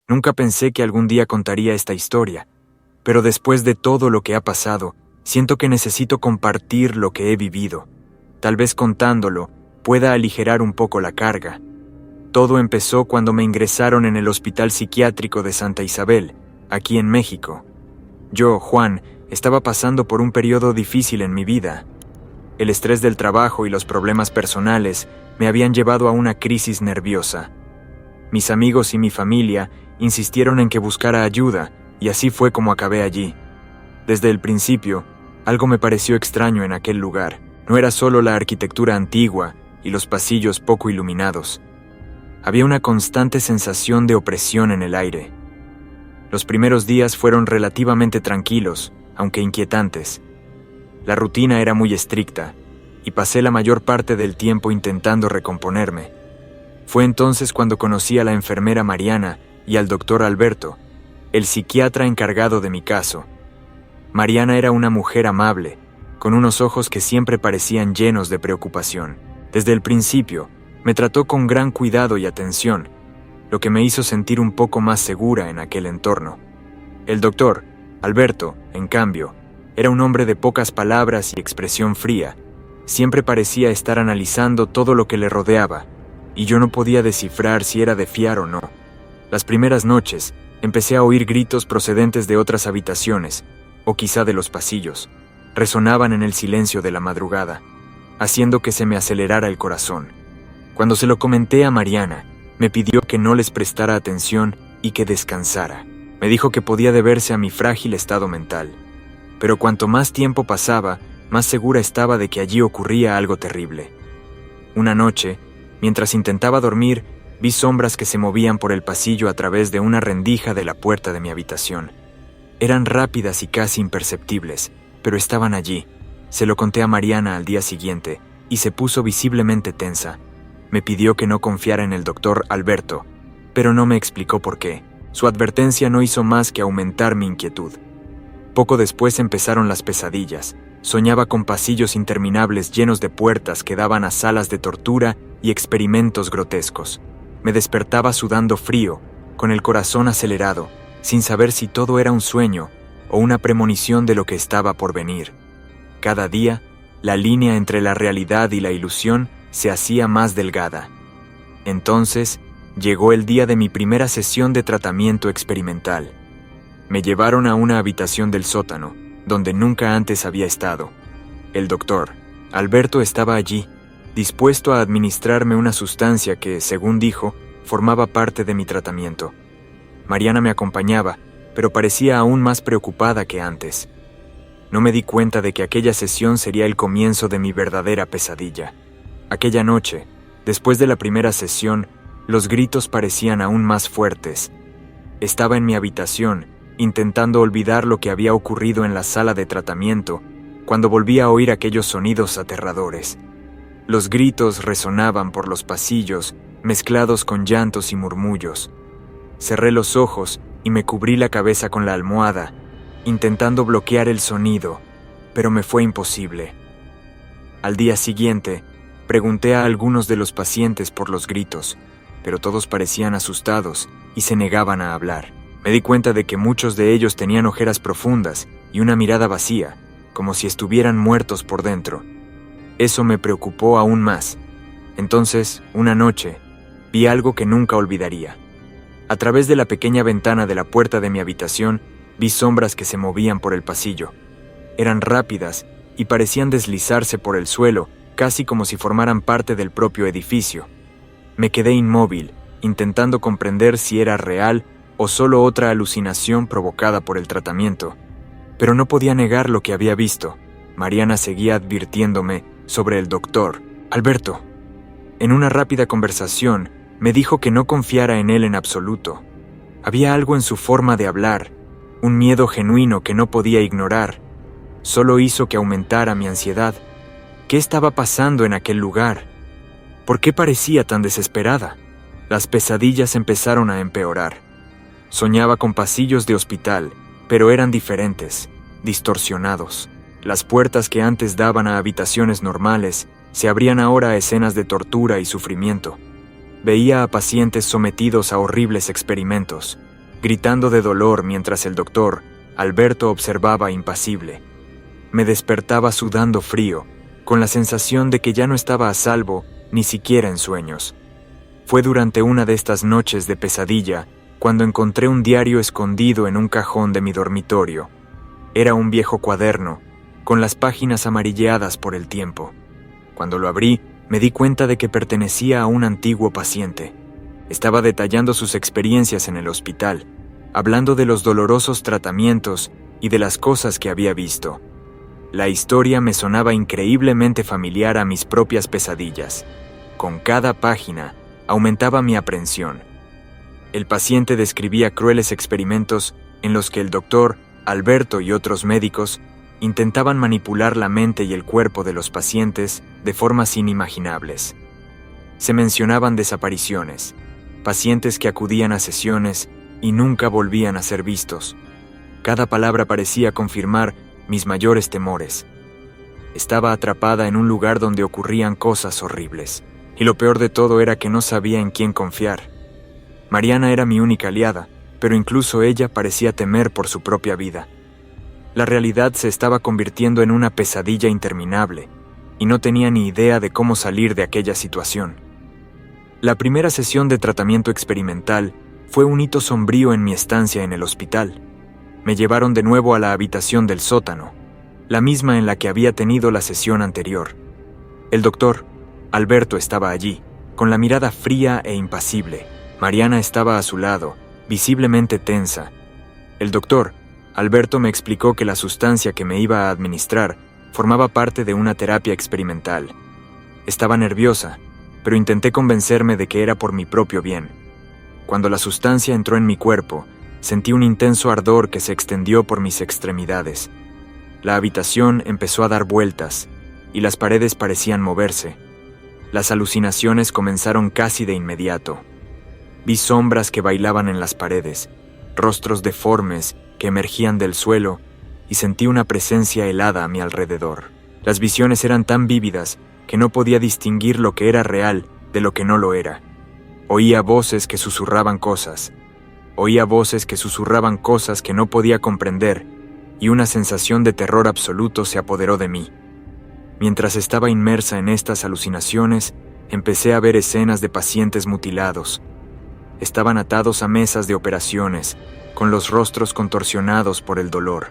Nunca pensé que algún día contaría esta historia, pero después de todo lo que ha pasado, siento que necesito compartir lo que he vivido. Tal vez contándolo pueda aligerar un poco la carga. Todo empezó cuando me ingresaron en el Hospital Psiquiátrico de Santa Isabel, aquí en México. Yo, Juan, estaba pasando por un periodo difícil en mi vida. El estrés del trabajo y los problemas personales me habían llevado a una crisis nerviosa. Mis amigos y mi familia insistieron en que buscara ayuda, y así fue como acabé allí. Desde el principio, algo me pareció extraño en aquel lugar. No era solo la arquitectura antigua y los pasillos poco iluminados. Había una constante sensación de opresión en el aire. Los primeros días fueron relativamente tranquilos, aunque inquietantes. La rutina era muy estricta, y pasé la mayor parte del tiempo intentando recomponerme. Fue entonces cuando conocí a la enfermera Mariana y al doctor Alberto, el psiquiatra encargado de mi caso. Mariana era una mujer amable, con unos ojos que siempre parecían llenos de preocupación. Desde el principio, me trató con gran cuidado y atención, lo que me hizo sentir un poco más segura en aquel entorno. El doctor, Alberto, en cambio, era un hombre de pocas palabras y expresión fría. Siempre parecía estar analizando todo lo que le rodeaba, y yo no podía descifrar si era de fiar o no. Las primeras noches, empecé a oír gritos procedentes de otras habitaciones, o quizá de los pasillos. Resonaban en el silencio de la madrugada, haciendo que se me acelerara el corazón. Cuando se lo comenté a Mariana, me pidió que no les prestara atención y que descansara. Me dijo que podía deberse a mi frágil estado mental. Pero cuanto más tiempo pasaba, más segura estaba de que allí ocurría algo terrible. Una noche, mientras intentaba dormir, vi sombras que se movían por el pasillo a través de una rendija de la puerta de mi habitación. Eran rápidas y casi imperceptibles, pero estaban allí. Se lo conté a Mariana al día siguiente, y se puso visiblemente tensa. Me pidió que no confiara en el doctor Alberto, pero no me explicó por qué. Su advertencia no hizo más que aumentar mi inquietud. Poco después empezaron las pesadillas. Soñaba con pasillos interminables llenos de puertas que daban a salas de tortura y experimentos grotescos. Me despertaba sudando frío, con el corazón acelerado, sin saber si todo era un sueño o una premonición de lo que estaba por venir. Cada día, la línea entre la realidad y la ilusión se hacía más delgada. Entonces, llegó el día de mi primera sesión de tratamiento experimental. Me llevaron a una habitación del sótano, donde nunca antes había estado. El doctor, Alberto, estaba allí, dispuesto a administrarme una sustancia que, según dijo, formaba parte de mi tratamiento. Mariana me acompañaba, pero parecía aún más preocupada que antes. No me di cuenta de que aquella sesión sería el comienzo de mi verdadera pesadilla. Aquella noche, después de la primera sesión, los gritos parecían aún más fuertes. Estaba en mi habitación, intentando olvidar lo que había ocurrido en la sala de tratamiento, cuando volví a oír aquellos sonidos aterradores. Los gritos resonaban por los pasillos, mezclados con llantos y murmullos. Cerré los ojos y me cubrí la cabeza con la almohada, intentando bloquear el sonido, pero me fue imposible. Al día siguiente, pregunté a algunos de los pacientes por los gritos, pero todos parecían asustados y se negaban a hablar. Me di cuenta de que muchos de ellos tenían ojeras profundas y una mirada vacía, como si estuvieran muertos por dentro. Eso me preocupó aún más. Entonces, una noche, vi algo que nunca olvidaría. A través de la pequeña ventana de la puerta de mi habitación, vi sombras que se movían por el pasillo. Eran rápidas y parecían deslizarse por el suelo, casi como si formaran parte del propio edificio. Me quedé inmóvil, intentando comprender si era real o solo otra alucinación provocada por el tratamiento. Pero no podía negar lo que había visto. Mariana seguía advirtiéndome sobre el doctor Alberto. En una rápida conversación, me dijo que no confiara en él en absoluto. Había algo en su forma de hablar, un miedo genuino que no podía ignorar. Solo hizo que aumentara mi ansiedad. ¿Qué estaba pasando en aquel lugar? ¿Por qué parecía tan desesperada? Las pesadillas empezaron a empeorar. Soñaba con pasillos de hospital, pero eran diferentes, distorsionados. Las puertas que antes daban a habitaciones normales se abrían ahora a escenas de tortura y sufrimiento. Veía a pacientes sometidos a horribles experimentos, gritando de dolor mientras el doctor, Alberto, observaba impasible. Me despertaba sudando frío, con la sensación de que ya no estaba a salvo, ni siquiera en sueños. Fue durante una de estas noches de pesadilla cuando encontré un diario escondido en un cajón de mi dormitorio. Era un viejo cuaderno, con las páginas amarilleadas por el tiempo. Cuando lo abrí, me di cuenta de que pertenecía a un antiguo paciente. Estaba detallando sus experiencias en el hospital, hablando de los dolorosos tratamientos y de las cosas que había visto. La historia me sonaba increíblemente familiar a mis propias pesadillas. Con cada página, aumentaba mi aprensión. El paciente describía crueles experimentos en los que el doctor, Alberto y otros médicos intentaban manipular la mente y el cuerpo de los pacientes de formas inimaginables. Se mencionaban desapariciones, pacientes que acudían a sesiones y nunca volvían a ser vistos. Cada palabra parecía confirmar mis mayores temores. Estaba atrapada en un lugar donde ocurrían cosas horribles, y lo peor de todo era que no sabía en quién confiar. Mariana era mi única aliada, pero incluso ella parecía temer por su propia vida. La realidad se estaba convirtiendo en una pesadilla interminable, y no tenía ni idea de cómo salir de aquella situación. La primera sesión de tratamiento experimental fue un hito sombrío en mi estancia en el hospital. Me llevaron de nuevo a la habitación del sótano, la misma en la que había tenido la sesión anterior. El doctor, Alberto, estaba allí, con la mirada fría e impasible. Mariana estaba a su lado, visiblemente tensa. El doctor, Alberto, me explicó que la sustancia que me iba a administrar formaba parte de una terapia experimental. Estaba nerviosa, pero intenté convencerme de que era por mi propio bien. Cuando la sustancia entró en mi cuerpo, sentí un intenso ardor que se extendió por mis extremidades. La habitación empezó a dar vueltas, y las paredes parecían moverse. Las alucinaciones comenzaron casi de inmediato. Vi sombras que bailaban en las paredes, rostros deformes que emergían del suelo, y sentí una presencia helada a mi alrededor. Las visiones eran tan vívidas que no podía distinguir lo que era real de lo que no lo era. Oía voces que susurraban cosas. Oía voces que susurraban cosas que no podía comprender, y una sensación de terror absoluto se apoderó de mí. Mientras estaba inmersa en estas alucinaciones, empecé a ver escenas de pacientes mutilados. Estaban atados a mesas de operaciones, con los rostros contorsionados por el dolor.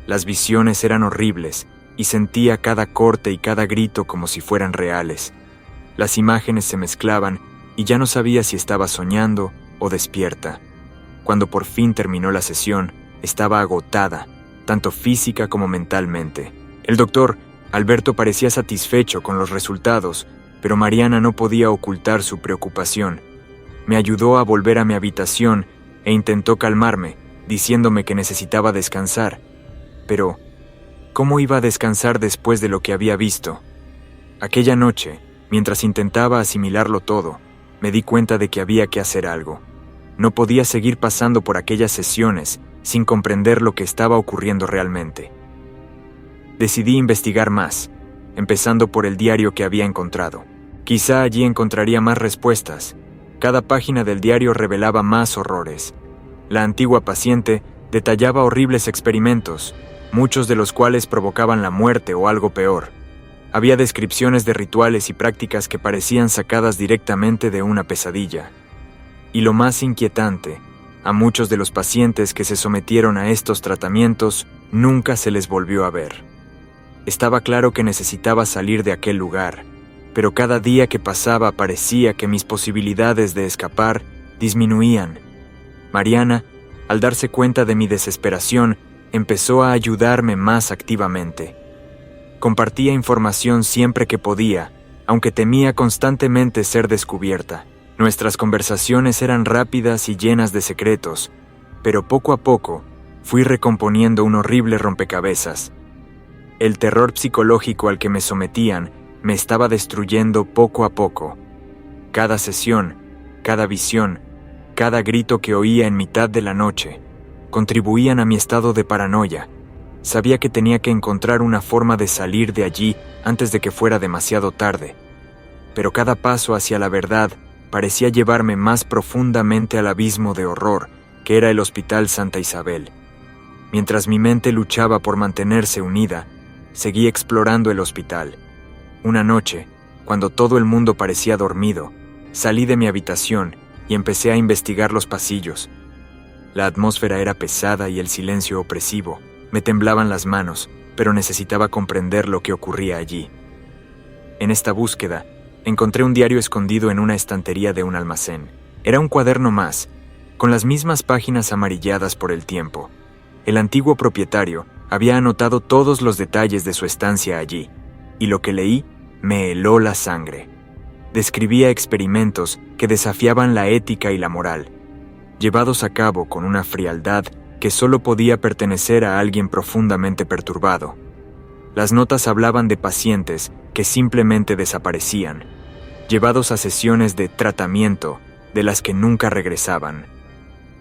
Las visiones eran horribles, y sentía cada corte y cada grito como si fueran reales. Las imágenes se mezclaban, y ya no sabía si estaba soñando o despierta. Cuando por fin terminó la sesión, estaba agotada, tanto física como mentalmente. El doctor, Alberto, parecía satisfecho con los resultados, pero Mariana no podía ocultar su preocupación. Me ayudó a volver a mi habitación e intentó calmarme, diciéndome que necesitaba descansar. Pero, ¿cómo iba a descansar después de lo que había visto? Aquella noche, mientras intentaba asimilarlo todo, me di cuenta de que había que hacer algo. No podía seguir pasando por aquellas sesiones sin comprender lo que estaba ocurriendo realmente. Decidí investigar más, empezando por el diario que había encontrado. Quizá allí encontraría más respuestas. Cada página del diario revelaba más horrores. La antigua paciente detallaba horribles experimentos, muchos de los cuales provocaban la muerte o algo peor. Había descripciones de rituales y prácticas que parecían sacadas directamente de una pesadilla. Y lo más inquietante, a muchos de los pacientes que se sometieron a estos tratamientos nunca se les volvió a ver. Estaba claro que necesitaba salir de aquel lugar, pero cada día que pasaba parecía que mis posibilidades de escapar disminuían. Mariana, al darse cuenta de mi desesperación, empezó a ayudarme más activamente. Compartía información siempre que podía, aunque temía constantemente ser descubierta. Nuestras conversaciones eran rápidas y llenas de secretos, pero poco a poco fui recomponiendo un horrible rompecabezas. El terror psicológico al que me sometían me estaba destruyendo poco a poco. Cada sesión, cada visión, cada grito que oía en mitad de la noche, contribuían a mi estado de paranoia. Sabía que tenía que encontrar una forma de salir de allí antes de que fuera demasiado tarde. Pero cada paso hacia la verdad parecía llevarme más profundamente al abismo de horror que era el Hospital Santa Isabel. Mientras mi mente luchaba por mantenerse unida, seguí explorando el hospital. Una noche, cuando todo el mundo parecía dormido, salí de mi habitación y empecé a investigar los pasillos. La atmósfera era pesada y el silencio opresivo. Me temblaban las manos, pero necesitaba comprender lo que ocurría allí. En esta búsqueda, encontré un diario escondido en una estantería de un almacén. Era un cuaderno más, con las mismas páginas amarilladas por el tiempo. El antiguo propietario había anotado todos los detalles de su estancia allí, y lo que leí me heló la sangre. Describía experimentos que desafiaban la ética y la moral, llevados a cabo con una frialdad que solo podía pertenecer a alguien profundamente perturbado. Las notas hablaban de pacientes que simplemente desaparecían, llevados a sesiones de tratamiento de las que nunca regresaban.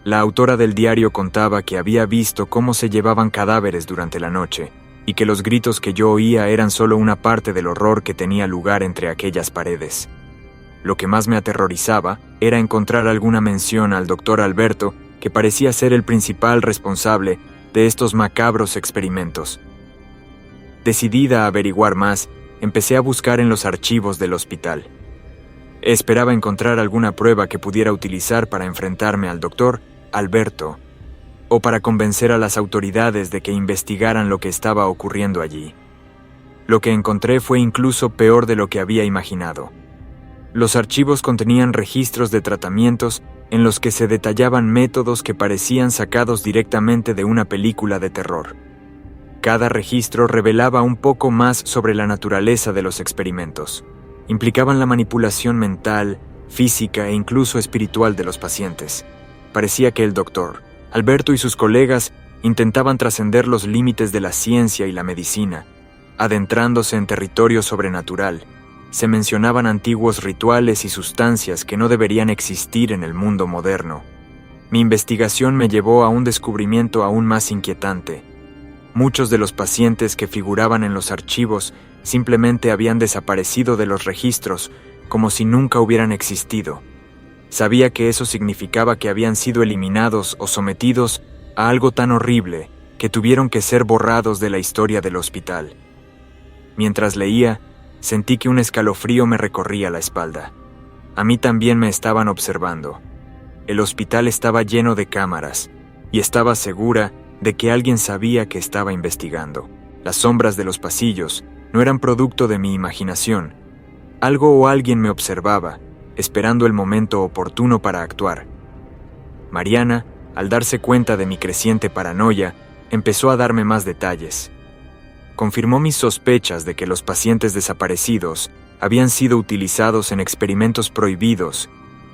La autora del diario contaba que había visto cómo se llevaban cadáveres durante la noche y que los gritos que yo oía eran solo una parte del horror que tenía lugar entre aquellas paredes. Lo que más me aterrorizaba era encontrar alguna mención al doctor Alberto, que parecía ser el principal responsable de estos macabros experimentos. Decidida a averiguar más, empecé a buscar en los archivos del hospital. Esperaba encontrar alguna prueba que pudiera utilizar para enfrentarme al doctor Alberto, o para convencer a las autoridades de que investigaran lo que estaba ocurriendo allí. Lo que encontré fue incluso peor de lo que había imaginado. Los archivos contenían registros de tratamientos en los que se detallaban métodos que parecían sacados directamente de una película de terror. Cada registro revelaba un poco más sobre la naturaleza de los experimentos. Implicaban la manipulación mental, física e incluso espiritual de los pacientes. Parecía que el doctor Alberto y sus colegas intentaban trascender los límites de la ciencia y la medicina, adentrándose en territorio sobrenatural. Se mencionaban antiguos rituales y sustancias que no deberían existir en el mundo moderno. Mi investigación me llevó a un descubrimiento aún más inquietante. Muchos de los pacientes que figuraban en los archivos simplemente habían desaparecido de los registros, como si nunca hubieran existido. Sabía que eso significaba que habían sido eliminados o sometidos a algo tan horrible que tuvieron que ser borrados de la historia del hospital. Mientras leía, sentí que un escalofrío me recorría la espalda. A mí también me estaban observando. El hospital estaba lleno de cámaras, y estaba segura de que alguien sabía que estaba investigando. Las sombras de los pasillos no eran producto de mi imaginación. Algo o alguien me observaba, esperando el momento oportuno para actuar. Mariana, al darse cuenta de mi creciente paranoia, empezó a darme más detalles. Confirmó mis sospechas de que los pacientes desaparecidos habían sido utilizados en experimentos prohibidos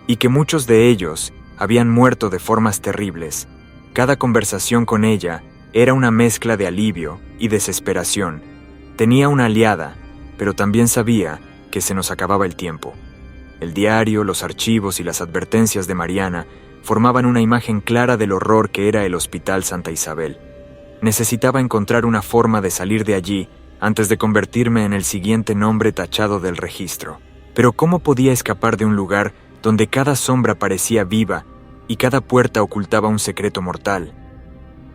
y que muchos de ellos habían muerto de formas terribles. Cada conversación con ella era una mezcla de alivio y desesperación. Tenía una aliada, pero también sabía que se nos acababa el tiempo. El diario, los archivos y las advertencias de Mariana formaban una imagen clara del horror que era el Hospital Santa Isabel. Necesitaba encontrar una forma de salir de allí antes de convertirme en el siguiente nombre tachado del registro. Pero ¿cómo podía escapar de un lugar donde cada sombra parecía viva y cada puerta ocultaba un secreto mortal?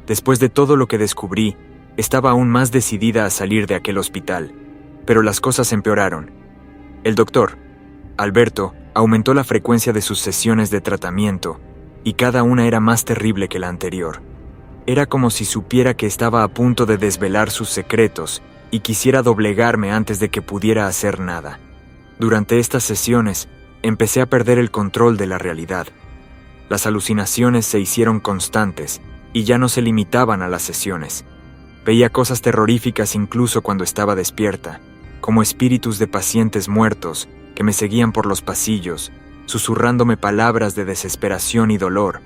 Después de todo lo que descubrí, estaba aún más decidida a salir de aquel hospital. Pero las cosas empeoraron. El doctor Alberto aumentó la frecuencia de sus sesiones de tratamiento, y cada una era más terrible que la anterior. Era como si supiera que estaba a punto de desvelar sus secretos y quisiera doblegarme antes de que pudiera hacer nada. Durante estas sesiones, empecé a perder el control de la realidad. Las alucinaciones se hicieron constantes y ya no se limitaban a las sesiones. Veía cosas terroríficas incluso cuando estaba despierta, como espíritus de pacientes muertos que me seguían por los pasillos, susurrándome palabras de desesperación y dolor.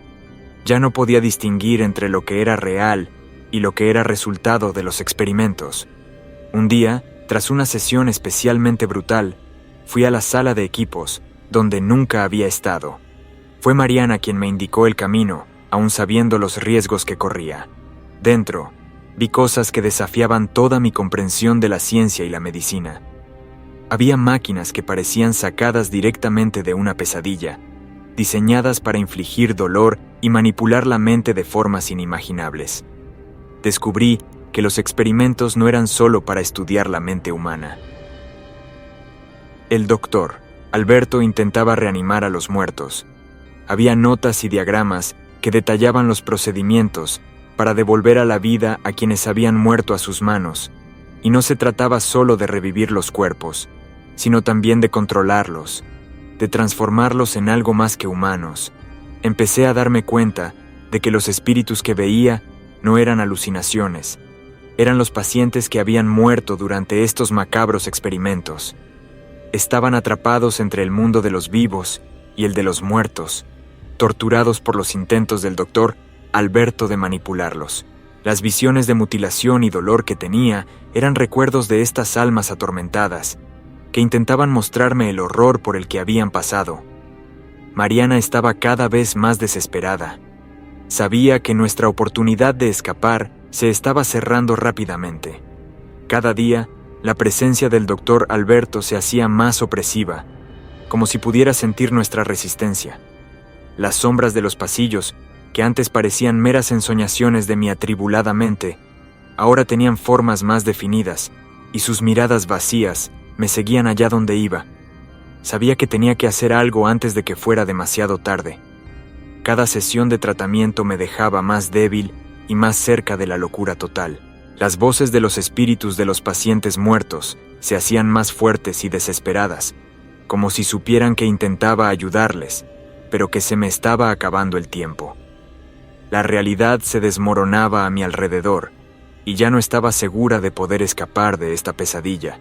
Ya no podía distinguir entre lo que era real y lo que era resultado de los experimentos. Un día, tras una sesión especialmente brutal, fui a la sala de equipos, donde nunca había estado. Fue Mariana quien me indicó el camino, aun sabiendo los riesgos que corría. Dentro, vi cosas que desafiaban toda mi comprensión de la ciencia y la medicina. Había máquinas que parecían sacadas directamente de una pesadilla, diseñadas para infligir dolor y manipular la mente de formas inimaginables. Descubrí que los experimentos no eran solo para estudiar la mente humana. El doctor Alberto intentaba reanimar a los muertos. Había notas y diagramas que detallaban los procedimientos para devolver a la vida a quienes habían muerto a sus manos, y no se trataba solo de revivir los cuerpos, sino también de controlarlos, de transformarlos en algo más que humanos. Empecé a darme cuenta de que los espíritus que veía no eran alucinaciones, eran los pacientes que habían muerto durante estos macabros experimentos. Estaban atrapados entre el mundo de los vivos y el de los muertos, torturados por los intentos del doctor Alberto de manipularlos. Las visiones de mutilación y dolor que tenía eran recuerdos de estas almas atormentadas, que intentaban mostrarme el horror por el que habían pasado. Mariana estaba cada vez más desesperada. Sabía que nuestra oportunidad de escapar se estaba cerrando rápidamente. Cada día, la presencia del doctor Alberto se hacía más opresiva, como si pudiera sentir nuestra resistencia. Las sombras de los pasillos, que antes parecían meras ensoñaciones de mi atribulada mente, ahora tenían formas más definidas, y sus miradas vacías me seguían allá donde iba. Sabía que tenía que hacer algo antes de que fuera demasiado tarde. Cada sesión de tratamiento me dejaba más débil y más cerca de la locura total. Las voces de los espíritus de los pacientes muertos se hacían más fuertes y desesperadas, como si supieran que intentaba ayudarles, pero que se me estaba acabando el tiempo. La realidad se desmoronaba a mi alrededor, y ya no estaba segura de poder escapar de esta pesadilla.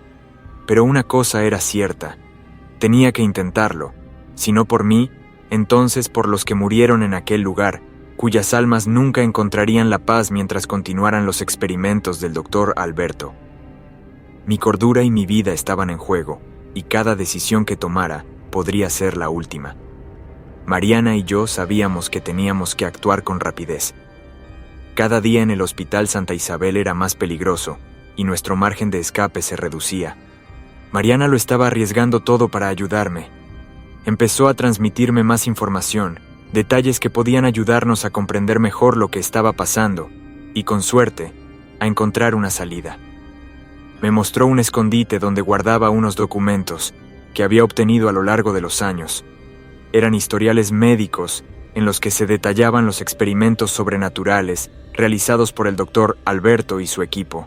Pero una cosa era cierta: tenía que intentarlo, si no por mí, entonces por los que murieron en aquel lugar, cuyas almas nunca encontrarían la paz mientras continuaran los experimentos del doctor Alberto. Mi cordura y mi vida estaban en juego, y cada decisión que tomara podría ser la última. Mariana y yo sabíamos que teníamos que actuar con rapidez. Cada día en el Hospital Santa Isabel era más peligroso, y nuestro margen de escape se reducía. Mariana lo estaba arriesgando todo para ayudarme. Empezó a transmitirme más información, detalles que podían ayudarnos a comprender mejor lo que estaba pasando, y con suerte, a encontrar una salida. Me mostró un escondite donde guardaba unos documentos que había obtenido a lo largo de los años. Eran historiales médicos en los que se detallaban los experimentos sobrenaturales realizados por el doctor Alberto y su equipo.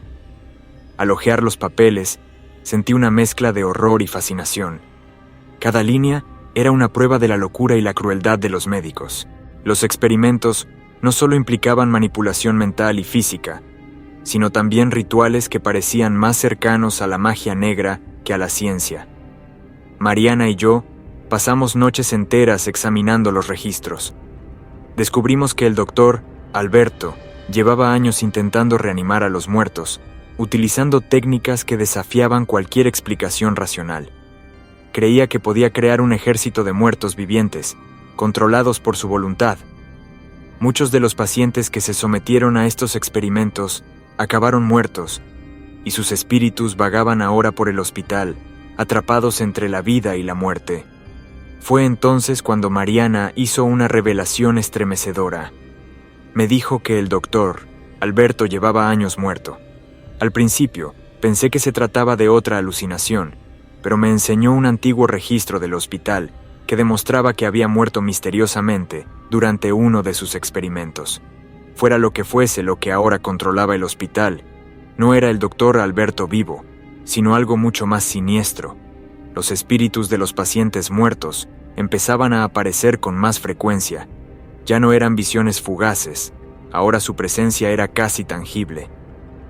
Al hojear los papeles, sentí una mezcla de horror y fascinación. Cada línea era una prueba de la locura y la crueldad de los médicos. Los experimentos no solo implicaban manipulación mental y física, sino también rituales que parecían más cercanos a la magia negra que a la ciencia. Mariana y yo pasamos noches enteras examinando los registros. Descubrimos que el doctor Alberto llevaba años intentando reanimar a los muertos, utilizando técnicas que desafiaban cualquier explicación racional. Creía que podía crear un ejército de muertos vivientes, controlados por su voluntad. Muchos de los pacientes que se sometieron a estos experimentos acabaron muertos, y sus espíritus vagaban ahora por el hospital, atrapados entre la vida y la muerte. Fue entonces cuando Mariana hizo una revelación estremecedora. Me dijo que el doctor Alberto llevaba años muerto. Al principio, pensé que se trataba de otra alucinación, pero me enseñó un antiguo registro del hospital que demostraba que había muerto misteriosamente durante uno de sus experimentos. Fuera lo que fuese lo que ahora controlaba el hospital, no era el doctor Alberto vivo, sino algo mucho más siniestro. Los espíritus de los pacientes muertos empezaban a aparecer con más frecuencia. Ya no eran visiones fugaces, ahora su presencia era casi tangible.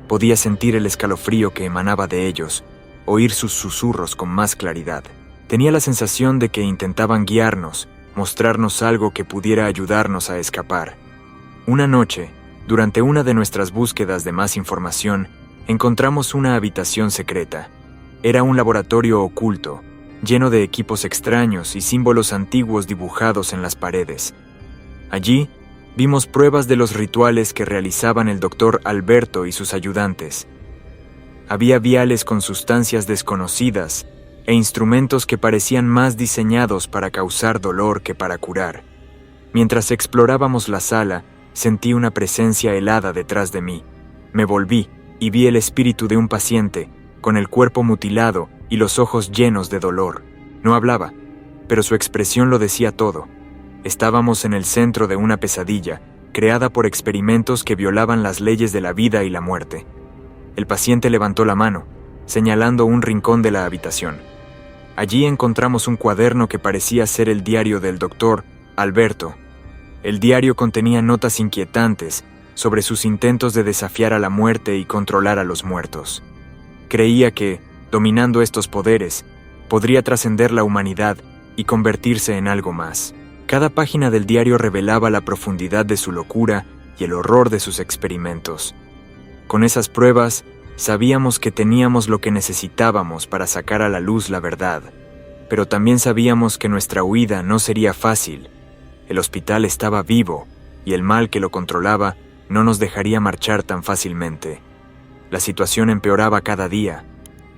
Podía sentir el escalofrío que emanaba de ellos, oír sus susurros con más claridad. Tenía la sensación de que intentaban guiarnos, mostrarnos algo que pudiera ayudarnos a escapar. Una noche, durante una de nuestras búsquedas de más información, encontramos una habitación secreta. Era un laboratorio oculto, lleno de equipos extraños y símbolos antiguos dibujados en las paredes. Allí, vimos pruebas de los rituales que realizaban el doctor Alberto y sus ayudantes. Había viales con sustancias desconocidas e instrumentos que parecían más diseñados para causar dolor que para curar. Mientras explorábamos la sala, sentí una presencia helada detrás de mí. Me volví y vi el espíritu de un paciente, con el cuerpo mutilado y los ojos llenos de dolor. No hablaba, pero su expresión lo decía todo. Estábamos en el centro de una pesadilla, creada por experimentos que violaban las leyes de la vida y la muerte. El paciente levantó la mano, señalando un rincón de la habitación. Allí encontramos un cuaderno que parecía ser el diario del doctor Alberto. El diario contenía notas inquietantes sobre sus intentos de desafiar a la muerte y controlar a los muertos. Creía que, dominando estos poderes, podría trascender la humanidad y convertirse en algo más. Cada página del diario revelaba la profundidad de su locura y el horror de sus experimentos. Con esas pruebas, sabíamos que teníamos lo que necesitábamos para sacar a la luz la verdad, pero también sabíamos que nuestra huida no sería fácil. El hospital estaba vivo, y el mal que lo controlaba no nos dejaría marchar tan fácilmente. La situación empeoraba cada día.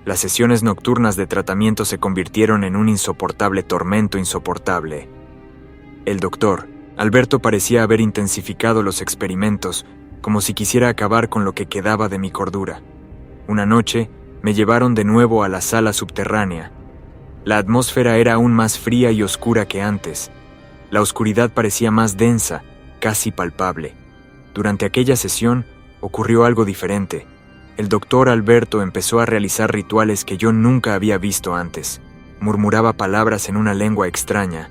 Las sesiones nocturnas de tratamiento se convirtieron en un insoportable tormento insoportable. El doctor Alberto parecía haber intensificado los experimentos, como si quisiera acabar con lo que quedaba de mi cordura. Una noche, me llevaron de nuevo a la sala subterránea. La atmósfera era aún más fría y oscura que antes. La oscuridad parecía más densa, casi palpable. Durante aquella sesión, ocurrió algo diferente. El doctor Alberto empezó a realizar rituales que yo nunca había visto antes. Murmuraba palabras en una lengua extraña,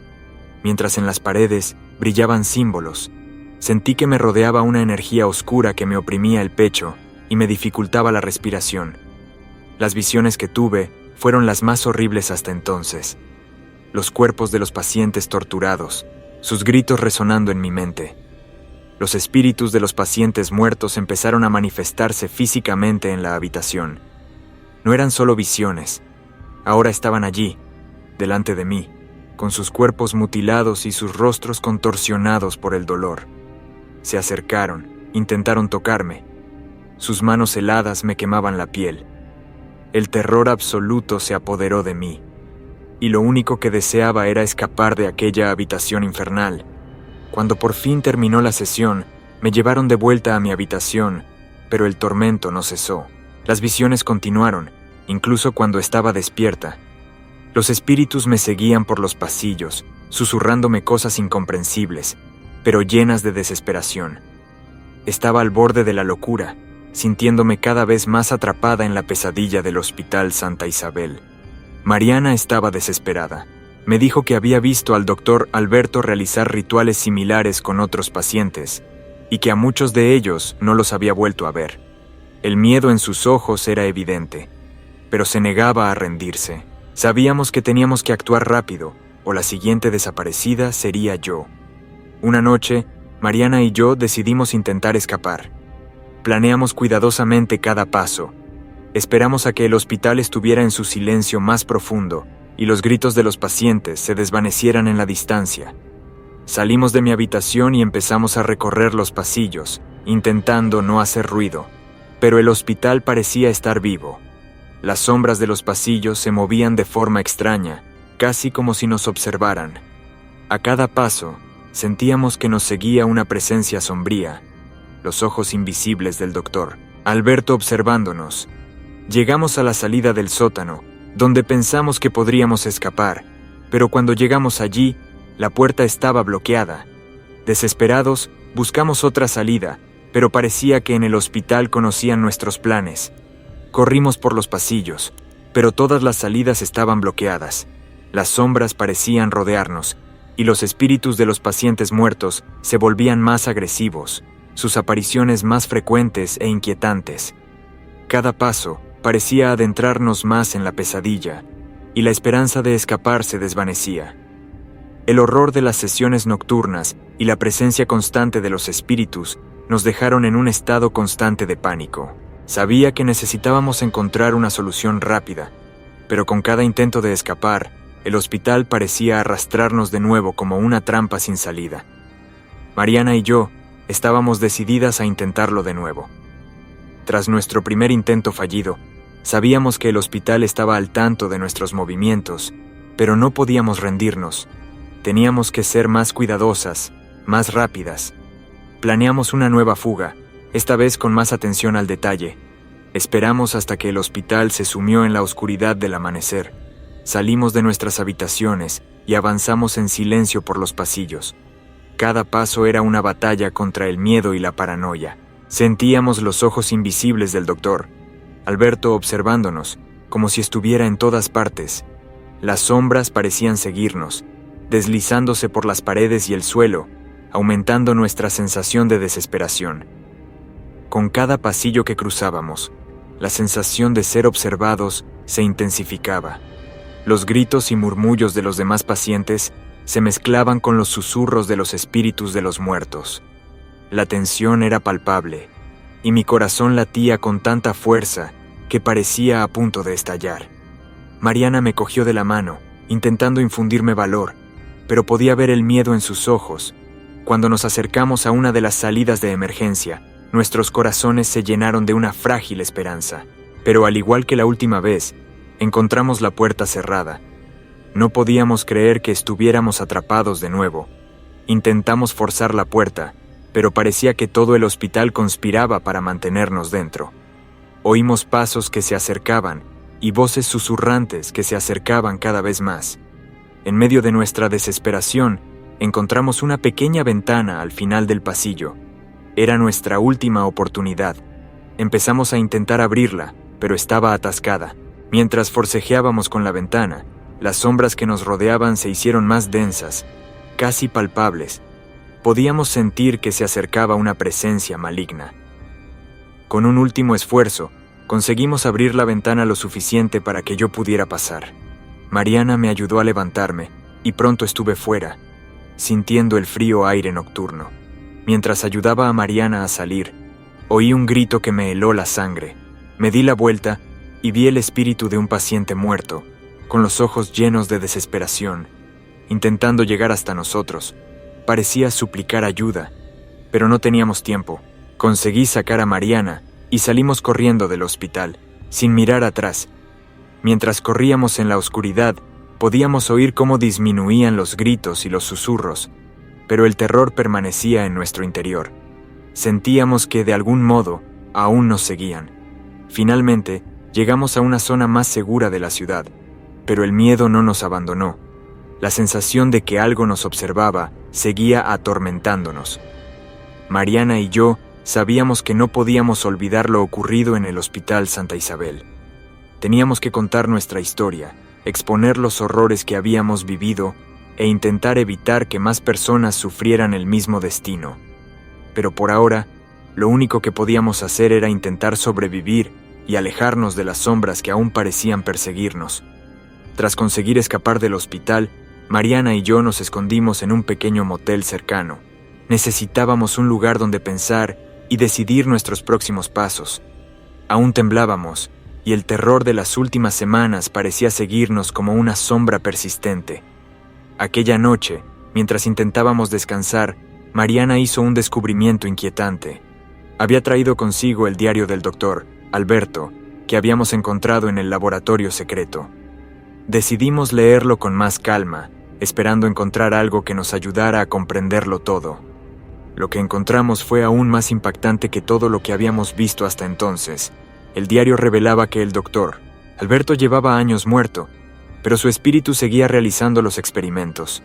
mientras en las paredes brillaban símbolos. Sentí que me rodeaba una energía oscura que me oprimía el pecho y me dificultaba la respiración. Las visiones que tuve fueron las más horribles hasta entonces. Los cuerpos de los pacientes torturados, sus gritos resonando en mi mente. Los espíritus de los pacientes muertos empezaron a manifestarse físicamente en la habitación. No eran solo visiones, ahora estaban allí, delante de mí, con sus cuerpos mutilados y sus rostros contorsionados por el dolor. Se acercaron, intentaron tocarme. Sus manos heladas me quemaban la piel. El terror absoluto se apoderó de mí, y lo único que deseaba era escapar de aquella habitación infernal. Cuando por fin terminó la sesión, me llevaron de vuelta a mi habitación, pero el tormento no cesó. Las visiones continuaron, incluso cuando estaba despierta. Los espíritus me seguían por los pasillos, susurrándome cosas incomprensibles, pero llenas de desesperación. Estaba al borde de la locura, sintiéndome cada vez más atrapada en la pesadilla del Hospital Santa Isabel. Mariana estaba desesperada. Me dijo que había visto al doctor Alberto realizar rituales similares con otros pacientes, y que a muchos de ellos no los había vuelto a ver. El miedo en sus ojos era evidente, pero se negaba a rendirse. Sabíamos que teníamos que actuar rápido, o la siguiente desaparecida sería yo. Una noche, Mariana y yo decidimos intentar escapar. Planeamos cuidadosamente cada paso. Esperamos a que el hospital estuviera en su silencio más profundo y los gritos de los pacientes se desvanecieran en la distancia. Salimos de mi habitación y empezamos a recorrer los pasillos, intentando no hacer ruido, pero el hospital parecía estar vivo. Las sombras de los pasillos se movían de forma extraña, casi como si nos observaran. A cada paso, sentíamos que nos seguía una presencia sombría, los ojos invisibles del doctor Alberto observándonos. Llegamos a la salida del sótano, donde pensamos que podríamos escapar, pero cuando llegamos allí, la puerta estaba bloqueada. Desesperados, buscamos otra salida, pero parecía que en el hospital conocían nuestros planes. Corrimos por los pasillos, pero todas las salidas estaban bloqueadas. Las sombras parecían rodearnos, y los espíritus de los pacientes muertos se volvían más agresivos, sus apariciones más frecuentes e inquietantes. Cada paso parecía adentrarnos más en la pesadilla, y la esperanza de escapar se desvanecía. El horror de las sesiones nocturnas y la presencia constante de los espíritus nos dejaron en un estado constante de pánico. Sabía que necesitábamos encontrar una solución rápida, pero con cada intento de escapar, el hospital parecía arrastrarnos de nuevo como una trampa sin salida. Mariana y yo estábamos decididas a intentarlo de nuevo. Tras nuestro primer intento fallido, sabíamos que el hospital estaba al tanto de nuestros movimientos, pero no podíamos rendirnos. Teníamos que ser más cuidadosas más rápidas. Planeamos una nueva fuga, esta vez con más atención al detalle. Esperamos hasta que el hospital se sumió en la oscuridad del amanecer. Salimos de nuestras habitaciones y avanzamos en silencio por los pasillos. Cada paso era una batalla contra el miedo y la paranoia. Sentíamos los ojos invisibles del doctor, Alberto observándonos, como si estuviera en todas partes. Las sombras parecían seguirnos, deslizándose por las paredes y el suelo, aumentando nuestra sensación de desesperación. Con cada pasillo que cruzábamos, la sensación de ser observados se intensificaba. Los gritos y murmullos de los demás pacientes se mezclaban con los susurros de los espíritus de los muertos. La tensión era palpable, y mi corazón latía con tanta fuerza que parecía a punto de estallar. Mariana me cogió de la mano, intentando infundirme valor, pero podía ver el miedo en sus ojos. Cuando nos acercamos a una de las salidas de emergencia, nuestros corazones se llenaron de una frágil esperanza. Pero al igual que la última vez, encontramos la puerta cerrada. No podíamos creer que estuviéramos atrapados de nuevo. Intentamos forzar la puerta, pero parecía que todo el hospital conspiraba para mantenernos dentro. Oímos pasos que se acercaban y voces susurrantes que se acercaban cada vez más. En medio de nuestra desesperación, encontramos una pequeña ventana al final del pasillo. Era nuestra última oportunidad. Empezamos a intentar abrirla, pero estaba atascada. Mientras forcejeábamos con la ventana, las sombras que nos rodeaban se hicieron más densas, casi palpables. Podíamos sentir que se acercaba una presencia maligna. Con un último esfuerzo, conseguimos abrir la ventana lo suficiente para que yo pudiera pasar. Mariana me ayudó a levantarme, y pronto estuve fuera, sintiendo el frío aire nocturno. Mientras ayudaba a Mariana a salir, oí un grito que me heló la sangre. Me di la vuelta y vi el espíritu de un paciente muerto, con los ojos llenos de desesperación, intentando llegar hasta nosotros. Parecía suplicar ayuda, pero no teníamos tiempo. Conseguí sacar a Mariana y salimos corriendo del hospital, sin mirar atrás. Mientras corríamos en la oscuridad, podíamos oír cómo disminuían los gritos y los susurros, pero el terror permanecía en nuestro interior. Sentíamos que, de algún modo, aún nos seguían. Finalmente, llegamos a una zona más segura de la ciudad, pero el miedo no nos abandonó. La sensación de que algo nos observaba seguía atormentándonos. Mariana y yo sabíamos que no podíamos olvidar lo ocurrido en el Hospital Santa Isabel. Teníamos que contar nuestra historia, exponer los horrores que habíamos vivido e intentar evitar que más personas sufrieran el mismo destino. Pero por ahora, lo único que podíamos hacer era intentar sobrevivir y alejarnos de las sombras que aún parecían perseguirnos. Tras conseguir escapar del hospital, Mariana y yo nos escondimos en un pequeño motel cercano. Necesitábamos un lugar donde pensar y decidir nuestros próximos pasos. Aún temblábamos, y el terror de las últimas semanas parecía seguirnos como una sombra persistente. Aquella noche, mientras intentábamos descansar, Mariana hizo un descubrimiento inquietante. Había traído consigo el diario del doctor, Alberto, que habíamos encontrado en el laboratorio secreto. Decidimos leerlo con más calma, esperando encontrar algo que nos ayudara a comprenderlo todo. Lo que encontramos fue aún más impactante que todo lo que habíamos visto hasta entonces. El diario revelaba que el doctor, Alberto, llevaba años muerto, pero su espíritu seguía realizando los experimentos.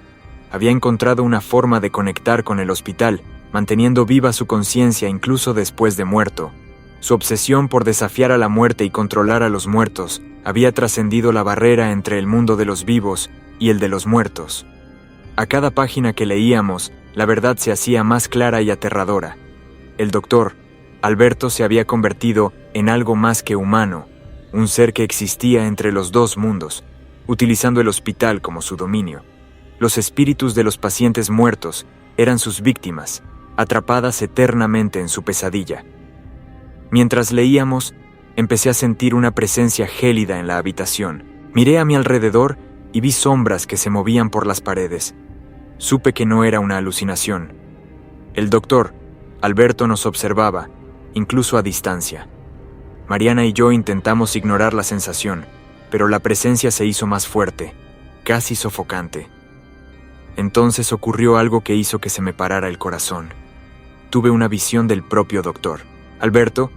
Había encontrado una forma de conectar con el hospital, manteniendo viva su conciencia incluso después de muerto. Su obsesión por desafiar a la muerte y controlar a los muertos había trascendido la barrera entre el mundo de los vivos y el de los muertos. A cada página que leíamos, la verdad se hacía más clara y aterradora. El doctor, Alberto, se había convertido en algo más que humano, un ser que existía entre los dos mundos, utilizando el hospital como su dominio. Los espíritus de los pacientes muertos eran sus víctimas, atrapadas eternamente en su pesadilla. Mientras leíamos, empecé a sentir una presencia gélida en la habitación. Miré a mi alrededor y vi sombras que se movían por las paredes. Supe que no era una alucinación. El doctor, Alberto, nos observaba, incluso a distancia. Mariana y yo intentamos ignorar la sensación, pero la presencia se hizo más fuerte, casi sofocante. Entonces ocurrió algo que hizo que se me parara el corazón. Tuve una visión del propio doctor, Alberto,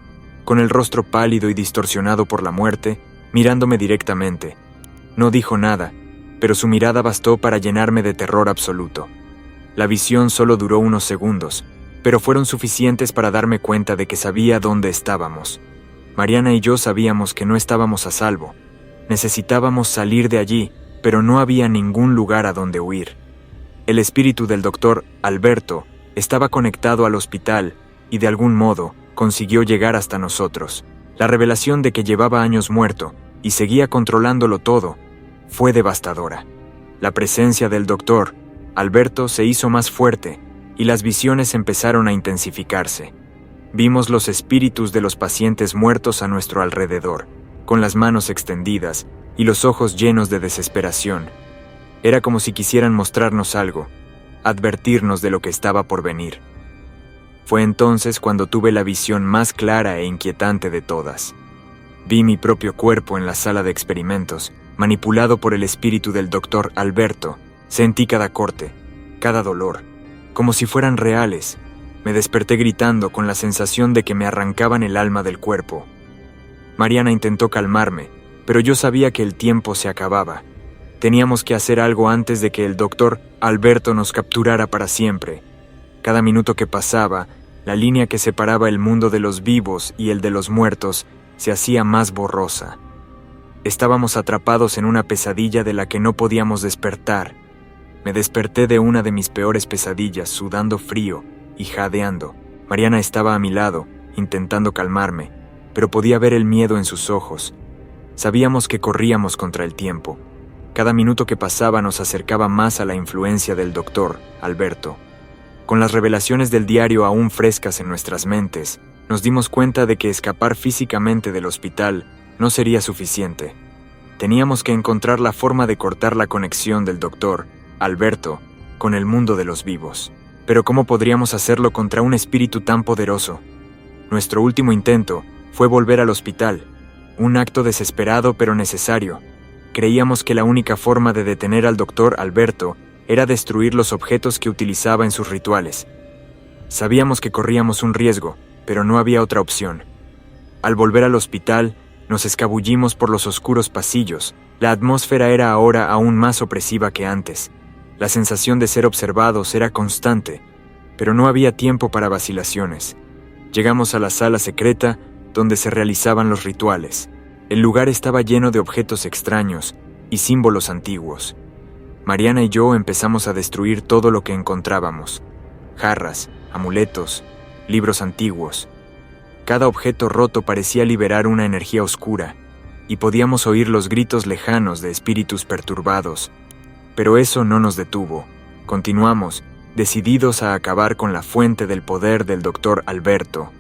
con el rostro pálido y distorsionado por la muerte, mirándome directamente. No dijo nada, pero su mirada bastó para llenarme de terror absoluto. La visión solo duró unos segundos, pero fueron suficientes para darme cuenta de que sabía dónde estábamos. Mariana y yo sabíamos que no estábamos a salvo. Necesitábamos salir de allí, pero no había ningún lugar a donde huir. El espíritu del doctor Alberto estaba conectado al hospital y de algún modo consiguió llegar hasta nosotros. La revelación de que llevaba años muerto y seguía controlándolo todo fue devastadora. La presencia del doctor Alberto se hizo más fuerte y las visiones empezaron a intensificarse. Vimos los espíritus de los pacientes muertos a nuestro alrededor, con las manos extendidas y los ojos llenos de desesperación. Era como si quisieran mostrarnos algo, advertirnos de lo que estaba por venir. Fue entonces cuando tuve la visión más clara e inquietante de todas. Vi mi propio cuerpo en la sala de experimentos, manipulado por el espíritu del doctor Alberto. Sentí cada corte, cada dolor, como si fueran reales. Me desperté gritando con la sensación de que me arrancaban el alma del cuerpo. Mariana intentó calmarme, pero yo sabía que el tiempo se acababa. Teníamos que hacer algo antes de que el doctor Alberto nos capturara para siempre. Cada minuto que pasaba, la línea que separaba el mundo de los vivos y el de los muertos se hacía más borrosa. Estábamos atrapados en una pesadilla de la que no podíamos despertar. Me desperté de una de mis peores pesadillas, sudando frío y jadeando. Mariana estaba a mi lado, intentando calmarme, pero podía ver el miedo en sus ojos. Sabíamos que corríamos contra el tiempo. Cada minuto que pasaba nos acercaba más a la influencia del doctor Alberto. Con las revelaciones del diario aún frescas en nuestras mentes, nos dimos cuenta de que escapar físicamente del hospital no sería suficiente. Teníamos que encontrar la forma de cortar la conexión del doctor Alberto con el mundo de los vivos. Pero ¿cómo podríamos hacerlo contra un espíritu tan poderoso? Nuestro último intento fue volver al hospital, un acto desesperado pero necesario. Creíamos que la única forma de detener al doctor Alberto era destruir los objetos que utilizaba en sus rituales. Sabíamos que corríamos un riesgo, pero no había otra opción. Al volver al hospital, nos escabullimos por los oscuros pasillos. La atmósfera era ahora aún más opresiva que antes. La sensación de ser observados era constante, pero no había tiempo para vacilaciones. Llegamos a la sala secreta donde se realizaban los rituales. El lugar estaba lleno de objetos extraños y símbolos antiguos. Mariana y yo empezamos a destruir todo lo que encontrábamos: jarras, amuletos, libros antiguos. Cada objeto roto parecía liberar una energía oscura, y podíamos oír los gritos lejanos de espíritus perturbados. Pero eso no nos detuvo. Continuamos, decididos a acabar con la fuente del poder del doctor Alberto.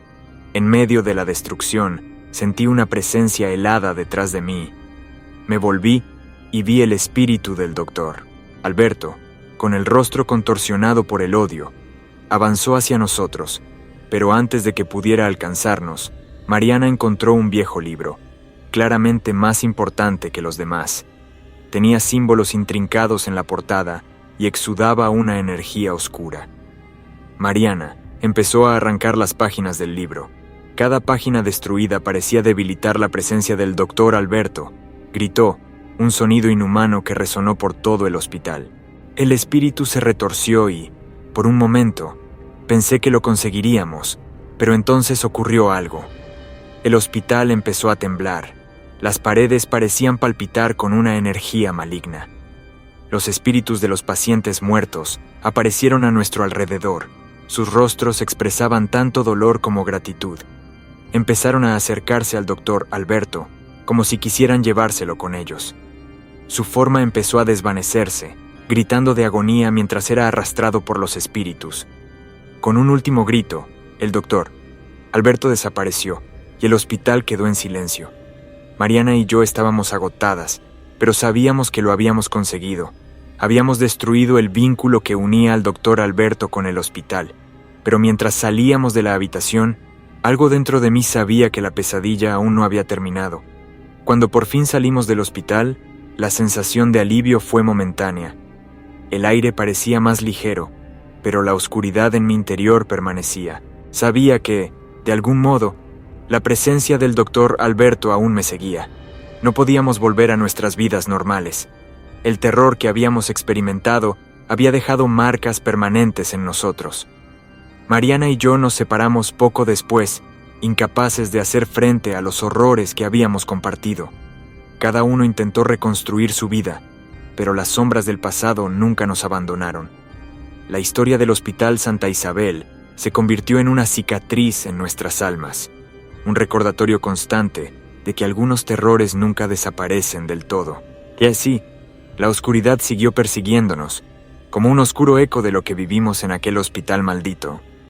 En medio de la destrucción, sentí una presencia helada detrás de mí. Me volví y vi el espíritu del doctor Alberto, con el rostro contorsionado por el odio. Avanzó hacia nosotros, pero antes de que pudiera alcanzarnos, Mariana encontró un viejo libro, claramente más importante que los demás. Tenía símbolos intrincados en la portada y exudaba una energía oscura. Mariana empezó a arrancar las páginas del libro. Cada página destruida parecía debilitar la presencia del doctor Alberto. Gritó, un sonido inhumano que resonó por todo el hospital. El espíritu se retorció y, por un momento, pensé que lo conseguiríamos, pero entonces ocurrió algo. El hospital empezó a temblar. Las paredes parecían palpitar con una energía maligna. Los espíritus de los pacientes muertos aparecieron a nuestro alrededor. Sus rostros expresaban tanto dolor como gratitud. Empezaron a acercarse al doctor Alberto, como si quisieran llevárselo con ellos. Su forma empezó a desvanecerse, gritando de agonía mientras era arrastrado por los espíritus. Con un último grito, el doctor Alberto desapareció y el hospital quedó en silencio. Mariana y yo estábamos agotadas, pero sabíamos que lo habíamos conseguido. Habíamos destruido el vínculo que unía al doctor Alberto con el hospital, pero mientras salíamos de la habitación, algo dentro de mí sabía que la pesadilla aún no había terminado. Cuando por fin salimos del hospital, la sensación de alivio fue momentánea. El aire parecía más ligero, pero la oscuridad en mi interior permanecía. Sabía que, de algún modo, la presencia del doctor Alberto aún me seguía. No podíamos volver a nuestras vidas normales. El terror que habíamos experimentado había dejado marcas permanentes en nosotros. Mariana y yo nos separamos poco después, incapaces de hacer frente a los horrores que habíamos compartido. Cada uno intentó reconstruir su vida, pero las sombras del pasado nunca nos abandonaron. La historia del Hospital Santa Isabel se convirtió en una cicatriz en nuestras almas, un recordatorio constante de que algunos terrores nunca desaparecen del todo. Y así, la oscuridad siguió persiguiéndonos, como un oscuro eco de lo que vivimos en aquel hospital maldito.